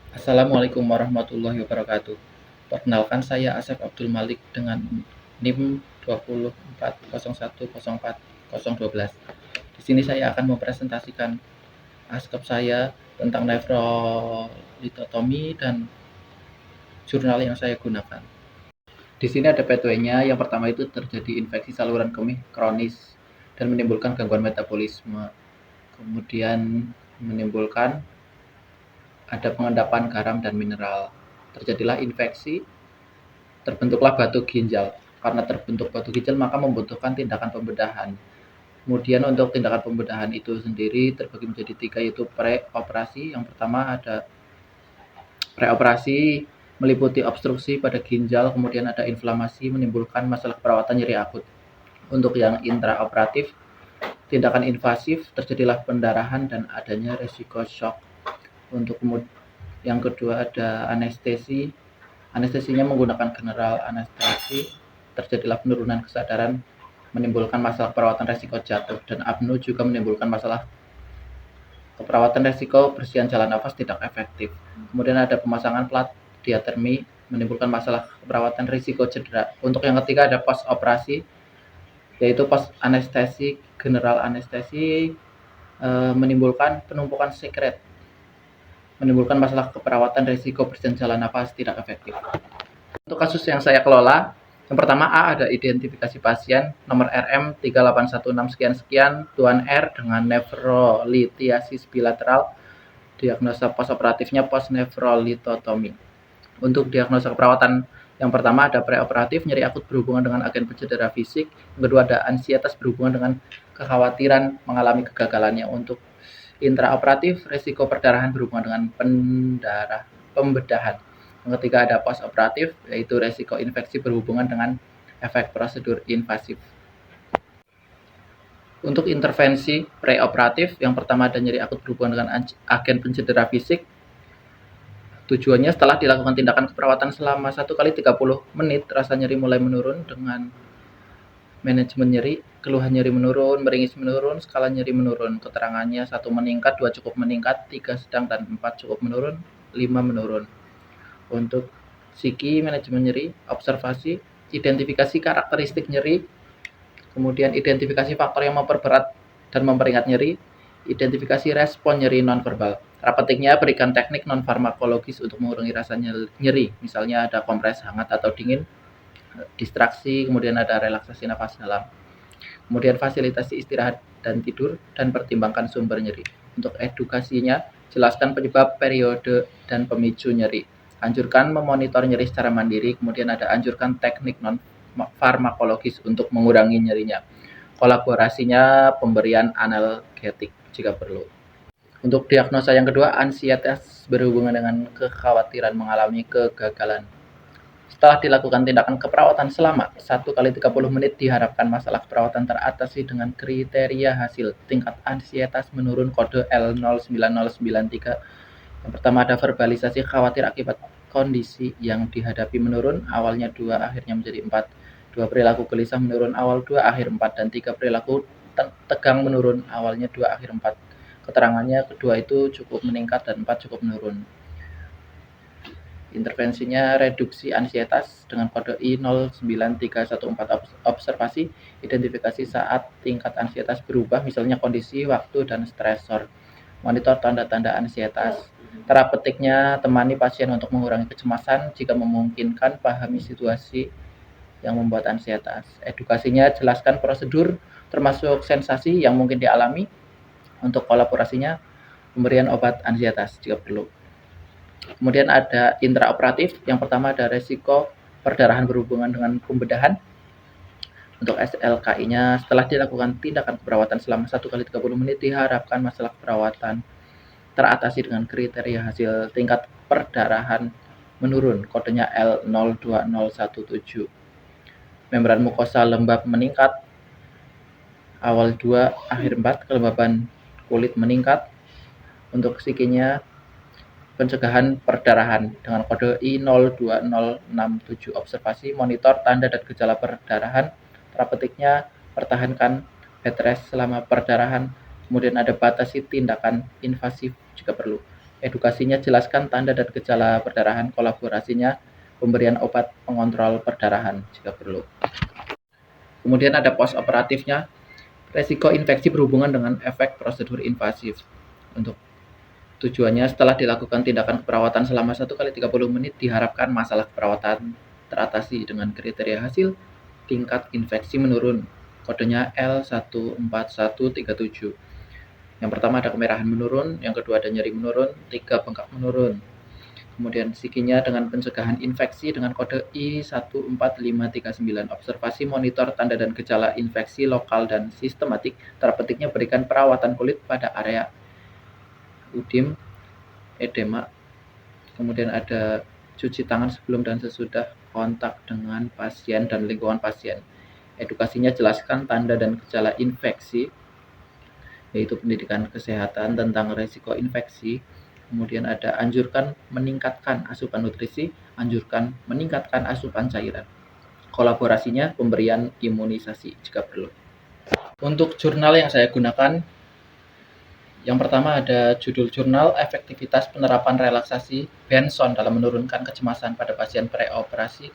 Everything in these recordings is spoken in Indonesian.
Assalamualaikum warahmatullahi wabarakatuh. Perkenalkan saya Asep Abdul Malik dengan NIM 2401040012. Di sini saya akan mempresentasikan askep saya tentang nefrolitotomi dan jurnal yang saya gunakan. Di sini ada pathway-nya. Yang pertama itu terjadi infeksi saluran kemih kronis dan menimbulkan gangguan metabolisme. Kemudian menimbulkan ada pengendapan garam dan mineral. Terjadilah infeksi, terbentuklah batu ginjal. Karena terbentuk batu ginjal maka membutuhkan tindakan pembedahan. Kemudian untuk tindakan pembedahan itu sendiri terbagi menjadi 3, yaitu preoperasi. Yang pertama ada preoperasi meliputi obstruksi pada ginjal, kemudian ada inflamasi menimbulkan masalah perawatan nyeri akut. Untuk yang intraoperatif, tindakan invasif, terjadilah pendarahan dan adanya resiko shock. Untuk yang kedua ada anestesi. Anestesinya menggunakan general anestesi, terjadilah penurunan kesadaran, menimbulkan masalah perawatan resiko jatuh, dan apnu juga menimbulkan masalah keperawatan resiko bersihan jalan nafas tidak efektif. Kemudian ada pemasangan plat diatermi, menimbulkan masalah perawatan risiko cedera. Untuk yang ketiga ada post operasi, yaitu post anestesi general anestesi, menimbulkan penumpukan sekret, menimbulkan masalah keperawatan risiko bersihan jalan nafas tidak efektif. Untuk kasus yang saya kelola, yang pertama A ada identifikasi pasien nomor RM 3816 sekian-sekian, Tuan R dengan nefrolithiasis bilateral, diagnosa postoperatifnya postnefrolitotomi. Untuk diagnosa keperawatan yang pertama ada preoperatif, nyeri akut berhubungan dengan agen pencedera fisik. Yang kedua ada ansietas berhubungan dengan kekhawatiran mengalami kegagalannya. Untuk intraoperatif, risiko perdarahan berhubungan dengan pembedahan. Yang ketiga ada postoperatif, yaitu risiko infeksi berhubungan dengan efek prosedur invasif. Untuk intervensi preoperatif, yang pertama ada nyeri akut berhubungan dengan agen pencedera fisik. Tujuannya setelah dilakukan tindakan keperawatan selama 1 kali 30 menit, rasa nyeri mulai menurun dengan manajemen nyeri, keluhan nyeri menurun, meringis menurun, skala nyeri menurun. Keterangannya 1 meningkat, 2 cukup meningkat, 3 sedang, dan 4 cukup menurun, 5 menurun. Untuk psiki, manajemen nyeri, observasi, identifikasi karakteristik nyeri, kemudian identifikasi faktor yang memperberat dan memperingat nyeri, identifikasi respon nyeri nonverbal. Rapetiknya berikan teknik non-farmakologis untuk mengurangi rasa nyeri, misalnya ada kompres hangat atau dingin, distraksi, kemudian ada relaksasi nafas dalam. Kemudian fasilitasi istirahat dan tidur, dan pertimbangkan sumber nyeri. Untuk edukasinya, jelaskan penyebab, periode, dan pemicu nyeri. Anjurkan memonitor nyeri secara mandiri, kemudian ada anjurkan teknik non-farmakologis untuk mengurangi nyerinya. Kolaborasinya pemberian analgetik jika perlu. Untuk diagnosa yang kedua, ansietas berhubungan dengan kekhawatiran mengalami kegagalan. Setelah dilakukan tindakan keperawatan selama 1 kali 30 menit, diharapkan masalah perawatan teratasi dengan kriteria hasil. Tingkat ansietas menurun kode L09093. Yang pertama ada verbalisasi khawatir akibat kondisi yang dihadapi menurun, awalnya 2, akhirnya menjadi 4. 2 perilaku gelisah menurun, awal 2, akhir 4. Dan 3 perilaku tegang menurun, awalnya 2, akhir 4. Keterangannya kedua itu cukup meningkat dan 4 cukup menurun. Intervensinya reduksi ansietas dengan kode I09314. Observasi, identifikasi saat tingkat ansietas berubah, misalnya kondisi, waktu, dan stresor. Monitor tanda-tanda ansietas. Terapeutiknya temani pasien untuk mengurangi kecemasan, jika memungkinkan pahami situasi yang membuat ansietas. Edukasinya jelaskan prosedur termasuk sensasi yang mungkin dialami. Untuk kolaborasinya pemberian obat ansietas jika perlu. Kemudian ada intraoperatif. Yang pertama ada resiko perdarahan berhubungan dengan pembedahan. Untuk SLKI-nya, setelah dilakukan tindakan keperawatan selama 1 kali 30 menit, diharapkan masalah perawatan teratasi dengan kriteria hasil. Tingkat perdarahan menurun, kodenya L02017. Membran mukosa lembab meningkat, awal 2, akhir 4. Kelembaban kulit meningkat. Untuk psikinya, pencegahan perdarahan dengan kode I02067. Observasi, monitor tanda dan gejala perdarahan. Terapeutiknya pertahankan bed rest selama perdarahan. Kemudian ada batasi tindakan invasif jika perlu. Edukasinya jelaskan tanda dan gejala perdarahan, kolaborasinya pemberian obat pengontrol perdarahan jika perlu. Kemudian ada post operatifnya, resiko infeksi berhubungan dengan efek prosedur invasif. Untuk tujuannya setelah dilakukan tindakan keperawatan selama 1 kali 30 menit diharapkan masalah keperawatan teratasi dengan kriteria hasil tingkat infeksi menurun. Kodenya L14137. Yang pertama ada kemerahan menurun, yang kedua ada nyeri menurun, 3 bengkak menurun. Kemudian psikinya dengan pencegahan infeksi dengan kode I14539. Observasi monitor tanda dan gejala infeksi lokal dan sistematik. Terpetiknya berikan perawatan kulit pada area udim, edema. Kemudian ada cuci tangan sebelum dan sesudah kontak dengan pasien dan lingkungan pasien. Edukasinya jelaskan tanda dan gejala infeksi, yaitu pendidikan kesehatan tentang risiko infeksi. Kemudian ada anjurkan meningkatkan asupan nutrisi, anjurkan meningkatkan asupan cairan. Kolaborasinya pemberian imunisasi jika perlu. Untuk jurnal yang saya gunakan, yang pertama ada judul jurnal efektivitas penerapan relaksasi Benson dalam menurunkan kecemasan pada pasien preoperasi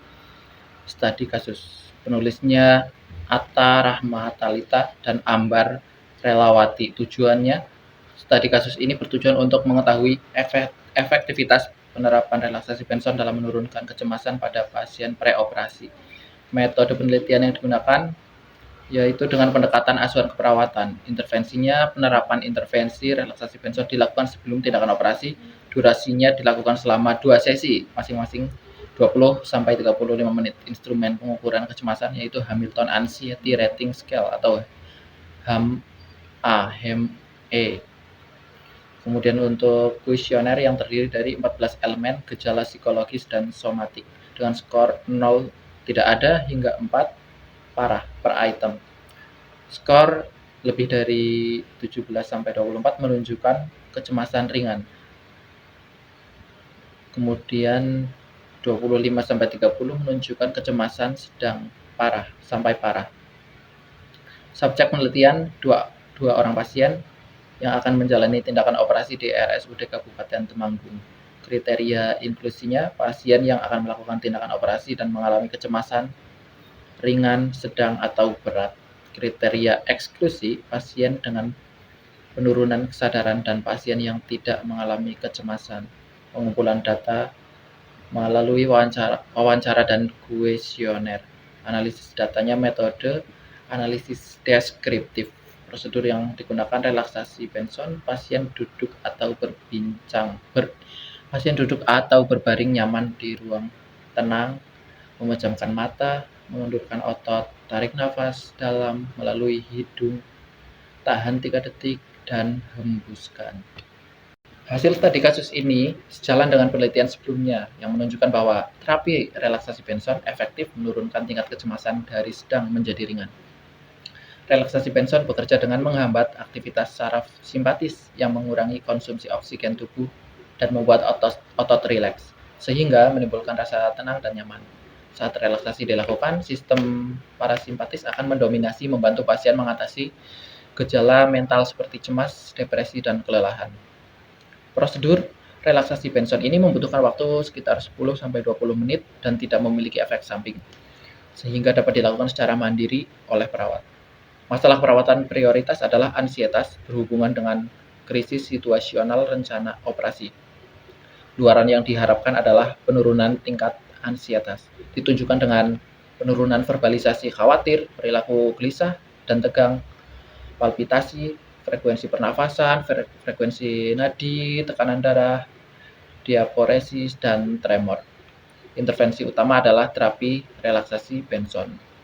studi kasus. Penulisnya Atta Rahmatalita dan Ambar Relawati. Tujuannya, studi kasus ini bertujuan untuk mengetahui efektivitas penerapan relaksasi Benson dalam menurunkan kecemasan pada pasien preoperasi. Metode penelitian yang digunakan yaitu dengan pendekatan asuhan keperawatan. Intervensinya, penerapan intervensi relaksasi Benson dilakukan sebelum tindakan operasi. Durasinya dilakukan selama 2 sesi, masing-masing 20-35 menit. Instrumen pengukuran kecemasan yaitu Hamilton Anxiety Rating Scale atau HAM-A. Kemudian untuk kuesioner yang terdiri dari 14 elemen gejala psikologis dan somatik dengan skor 0 tidak ada hingga 4 parah per item. Skor lebih dari 17-24 menunjukkan kecemasan ringan. Kemudian 25-30 menunjukkan kecemasan sedang parah sampai parah. Subjek penelitian 2 orang pasien yang akan menjalani tindakan operasi di RSUD Kabupaten Temanggung. Kriteria inklusinya, pasien yang akan melakukan tindakan operasi dan mengalami kecemasan ringan, sedang, atau berat. Kriteria eksklusi, pasien dengan penurunan kesadaran dan pasien yang tidak mengalami kecemasan. Pengumpulan data melalui wawancara dan kuesioner. Analisis datanya metode analisis deskriptif. Prosedur yang digunakan relaksasi Benson, pasien duduk atau berbaring nyaman di ruang tenang, memejamkan mata, mengundurkan otot, tarik nafas dalam melalui hidung, tahan 3 detik, dan hembuskan. Hasil studi kasus ini sejalan dengan penelitian sebelumnya yang menunjukkan bahwa terapi relaksasi Benson efektif menurunkan tingkat kecemasan dari sedang menjadi ringan. Relaksasi Benson bekerja dengan menghambat aktivitas saraf simpatis yang mengurangi konsumsi oksigen tubuh dan membuat otot rileks, sehingga menimbulkan rasa tenang dan nyaman. Saat relaksasi dilakukan, sistem parasimpatis akan mendominasi membantu pasien mengatasi gejala mental seperti cemas, depresi, dan kelelahan. Prosedur relaksasi Benson ini membutuhkan waktu sekitar 10-20 menit dan tidak memiliki efek samping, sehingga dapat dilakukan secara mandiri oleh perawat. Masalah perawatan prioritas adalah ansietas berhubungan dengan krisis situasional rencana operasi. Luaran yang diharapkan adalah penurunan tingkat ansietas, ditunjukkan dengan penurunan verbalisasi khawatir, perilaku gelisah dan tegang, palpitasi, frekuensi pernafasan, frekuensi nadi, tekanan darah, diaporesis, dan tremor. Intervensi utama adalah terapi relaksasi Benson.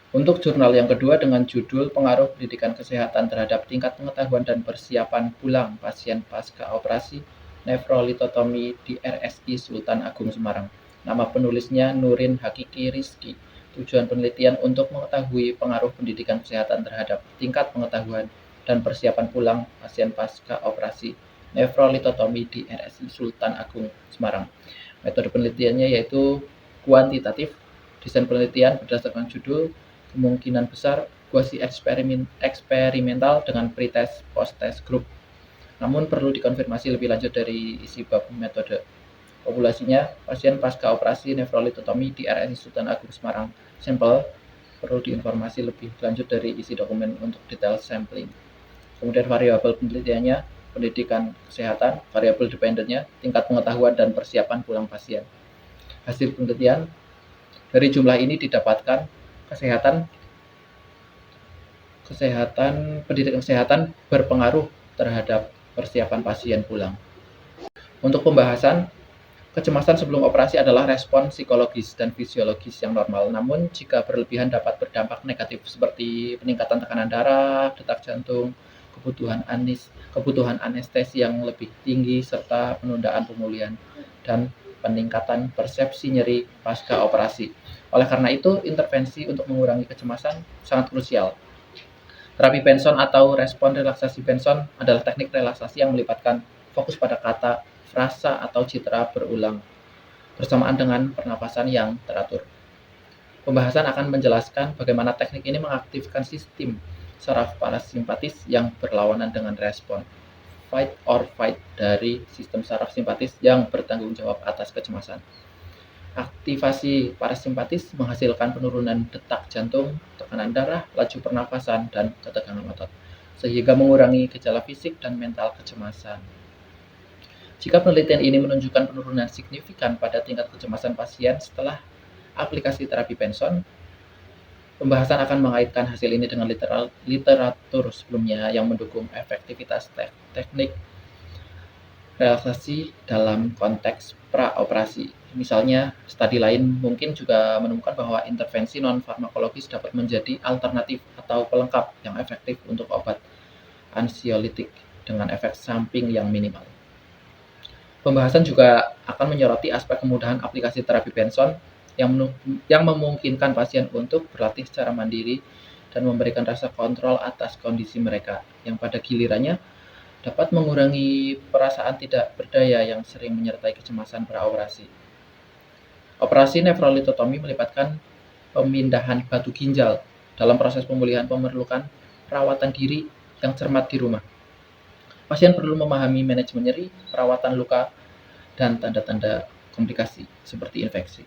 Untuk jurnal yang kedua dengan judul Pengaruh Pendidikan Kesehatan Terhadap Tingkat Pengetahuan dan Persiapan Pulang Pasien Pasca Operasi Nefrolitotomi di RSI Sultan Agung Semarang. Nama penulisnya Nurin Hakiki Rizky. Tujuan penelitian untuk mengetahui pengaruh pendidikan kesehatan terhadap tingkat pengetahuan dan persiapan pulang pasien pasca operasi nefrolitotomi di RSI Sultan Agung Semarang. Metode penelitiannya yaitu kuantitatif. Desain penelitian berdasarkan judul kemungkinan besar quasi eksperimental dengan pretest post-test group. Namun perlu dikonfirmasi lebih lanjut dari isi bab metode. Populasinya, pasien pasca operasi nefrolitotomi di RSI Sultan Agung Semarang. Sampel perlu diinformasi lebih lanjut dari isi dokumen untuk detail sampling. Kemudian variabel penelitiannya, pendidikan kesehatan, variabel dependennya, tingkat pengetahuan dan persiapan pulang pasien. Hasil penelitian, dari jumlah ini didapatkan pendidikan kesehatan berpengaruh terhadap persiapan pasien pulang. Untuk pembahasan, kecemasan sebelum operasi adalah respon psikologis dan fisiologis yang normal, namun jika berlebihan dapat berdampak negatif seperti peningkatan tekanan darah, detak jantung, kebutuhan anestesi yang lebih tinggi, serta penundaan pemulihan dan peningkatan persepsi nyeri pasca operasi. Oleh karena itu, intervensi untuk mengurangi kecemasan sangat krusial. Terapi Benson atau respon relaksasi Benson adalah teknik relaksasi yang melibatkan fokus pada kata, frasa, atau citra berulang bersamaan dengan pernapasan yang teratur. Pembahasan akan menjelaskan bagaimana teknik ini mengaktifkan sistem saraf parasimpatis yang berlawanan dengan respon fight or flight dari sistem saraf simpatis yang bertanggung jawab atas kecemasan. Aktivasi parasimpatis menghasilkan penurunan detak jantung, tekanan darah, laju pernafasan, dan ketegangan otot, sehingga mengurangi gejala fisik dan mental kecemasan. Jika penelitian ini menunjukkan penurunan signifikan pada tingkat kecemasan pasien setelah aplikasi terapi Benson, pembahasan akan mengaitkan hasil ini dengan literatur sebelumnya yang mendukung efektivitas teknik relaksasi dalam konteks praoperasi. Misalnya, studi lain mungkin juga menemukan bahwa intervensi non-farmakologis dapat menjadi alternatif atau pelengkap yang efektif untuk obat ansiolitik dengan efek samping yang minimal. Pembahasan juga akan menyoroti aspek kemudahan aplikasi terapi Benson yang memungkinkan pasien untuk berlatih secara mandiri dan memberikan rasa kontrol atas kondisi mereka, yang pada gilirannya dapat mengurangi perasaan tidak berdaya yang sering menyertai kecemasan praoperasi. Operasi nefrolitotomi melibatkan pemindahan batu ginjal. Dalam proses pemulihan memerlukan perawatan diri yang cermat di rumah. Pasien perlu memahami manajemen nyeri, perawatan luka, dan tanda-tanda komplikasi seperti infeksi.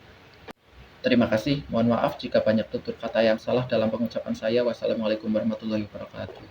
Terima kasih, mohon maaf jika banyak tutur kata yang salah dalam pengucapan saya. Wassalamualaikum warahmatullahi wabarakatuh.